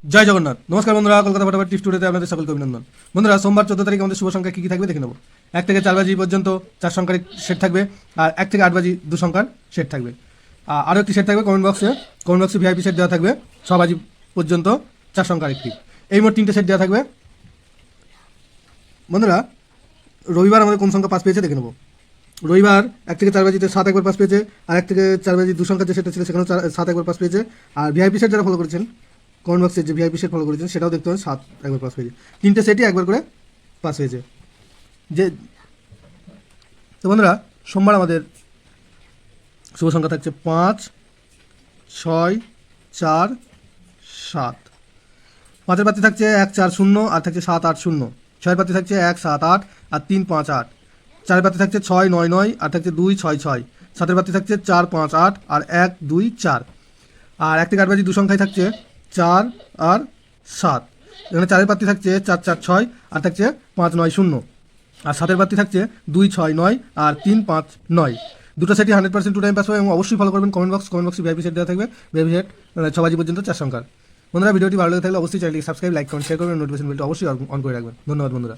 জয় জগন্নাথ। নমস্কার বন্ধুরা, কলকাতা ফটাফট টিপস টুডেতে আপনাদের সকলকে অভিনন্দন। বন্ধুরা, সোমবার 14 তারিখ আমাদের শুভ সংখ্যা কী কী থাকবে দেখে নেব। 1 থেকে 4 বাজি পর্যন্ত 4 সংখ্যার সেট থাকবে, আর 1 থেকে 8 বাজি 2 সংখ্যার সেট থাকবে। আরও একটি সেট থাকবে কমেন্ট বক্সে ভিআইপি সেট দেওয়া থাকবে 6 বাজি পর্যন্ত 4 সংখ্যার একটি। এই মোট 3টে সেট দেওয়া থাকবে। বন্ধুরা, রবিবার আমাদের কোন সংখ্যা পাস পেয়েছে দেখে নেব। রবিবার 1 থেকে 4 বাজিতে 7 একবার পাস পেয়েছে, আর 1 থেকে 4 বাজি 2 সংখ্যার যে সেটটা ছিল সেখানেও 7 একবার পাস পেয়েছে। আর ভিআইপি সেট যারা ফলো করেছেন, কমেন্ট বক্সে যে ভিআইপি সেট ফলো করেছেন সেটাও দেখতে পাবেন 7 একবার পাস পেয়েছে। 3টে সেটই একবার করে পাস হয়েছে। তো বন্ধুরা, সোমবার আমাদের শুভ সংখ্যা থাকছে 5, 6, 4, 7। 5-এর পাতি থাকছে 1, 4, 0, আর থাকছে 7, 8, 0। 6-এর পাতি থাকছে 1, 7, 8, আর 3, 5, 8। 4-এর পাতি থাকছে 6, 9, 9, আর থাকছে 2, 6, 6। 7-এর পাতি থাকছে 4, 5, 8, আর 1, 2, 4। আর 1 থেকে 8 বাজি 2 সংখ্যায় থাকছে 4 আর 7। এখানে 4-এর পাতি থাকছে 4, 4, 6, আর থাকছে 5, 9, 0। আর 7-এর পাতি থাকছে 2, 6, 9, আর 3, 5, 9। দুটো সেটই 100% টু টাইম পাস হবে, এবং অবশ্যই ফলো করবেন কমেন্ট বক্সে ভিআইপি সেট দেওয়া থাকবে। ভিআইপি সেট 6 বাজি পর্যন্ত 4 সংখ্যার। বন্ধুরা, ভিডিওটি ভালো লেগে থাকলে অবশ্যই চ্যানেলটি সাবস্ক্রাইব, লাইক, কমেন্ট, শেয়ার করবেন, নোটিফিকেশন বেলটা অবশ্যই অন করে রাখবেন। ধন্যবাদ বন্ধুরা।